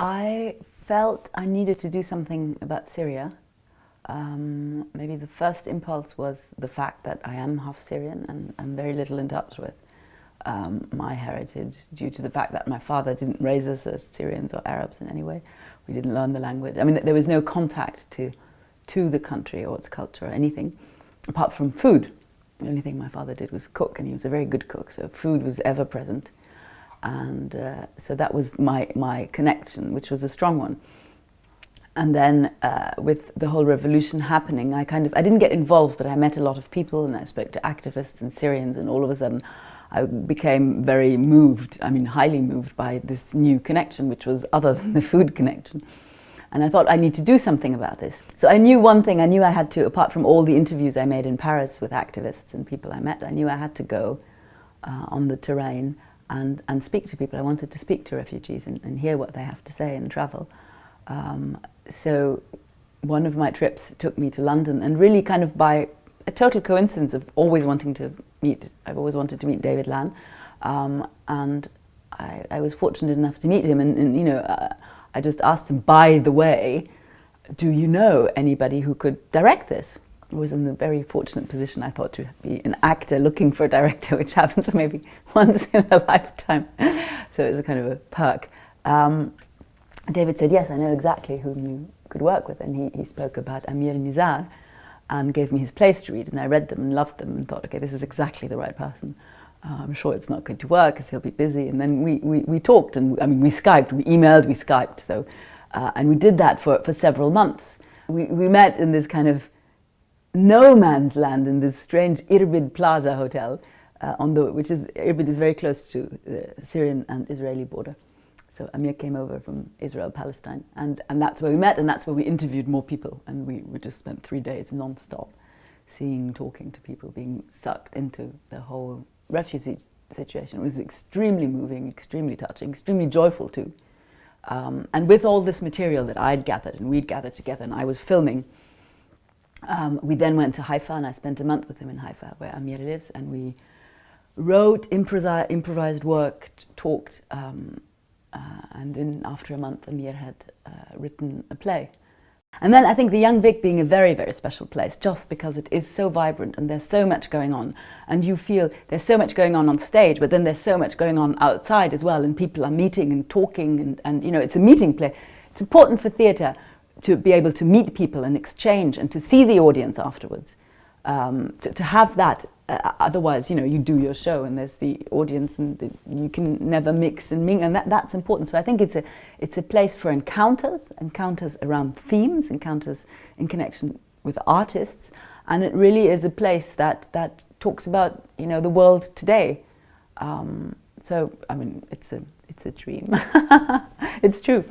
I felt I needed to do something about Syria. Maybe the first impulse was the fact that I am half Syrian and I'm very little in touch with my heritage due to the fact that my father didn't raise us as Syrians or Arabs in any way. We didn't learn the language. I mean, there was no contact to the country or its culture or anything apart from food. The only thing my father did was cook, and he was a very good cook, so food was ever present. And so that was my connection, which was a strong one. And then with the whole revolution happening, I didn't get involved, but I met a lot of people and I spoke to activists and Syrians, and all of a sudden I became very moved, I mean highly moved by this new connection, which was other than the food connection. And I thought I need to do something about this. So I knew one thing, I knew I had to, apart from all the interviews I made in Paris with activists and people I met, I knew I had to go on the terrain and speak to people. I wanted to speak to refugees and hear what they have to say and travel. So one of my trips took me to London, and really kind of by a total coincidence of always wanting to meet, I've always wanted to meet David Lann, and I was fortunate enough to meet him, and you know, I just asked him, by the way, do you know anybody who could direct this? I was in the very fortunate position, I thought, to be an actor looking for a director, which happens maybe once in a lifetime. So it was a kind of a perk. David said, yes, I know exactly whom you could work with. And he spoke about Amir and Nizar and gave me his plays to read. And I read them and loved them and thought, okay, this is exactly the right person. I'm sure it's not going to work because he'll be busy. And then we talked, and I mean, we Skyped, we emailed, we Skyped. So, and we did that for several months. We met in this kind of no man's land in this strange Irbid Plaza hotel, which is, Irbid is very close to the Syrian and Israeli border. So Amir came over from Israel, Palestine, and that's where we met, and that's where we interviewed more people. And we just spent 3 days non-stop seeing, talking to people, being sucked into the whole refugee situation. It was extremely moving, extremely touching, extremely joyful too. And with all this material that I'd gathered and we'd gathered together and I was filming, we then went to Haifa, and I spent a month with him in Haifa, where Amir lives, and we wrote, improvised, worked, talked, and after a month Amir had written a play. And then I think the Young Vic being a very, very special place, just because it is so vibrant and there's so much going on, and you feel there's so much going on stage, but then there's so much going on outside as well, and people are meeting and talking, and you know, it's a meeting play. It's important for theatre to be able to meet people and exchange and to see the audience afterwards, to have that. Otherwise, you know, you do your show and there's the audience, and you can never mix and mingle, and that's important. So I think it's a place for encounters around themes, encounters in connection with artists, and it really is a place that talks about, you know, the world today. So I mean, it's a dream. It's true.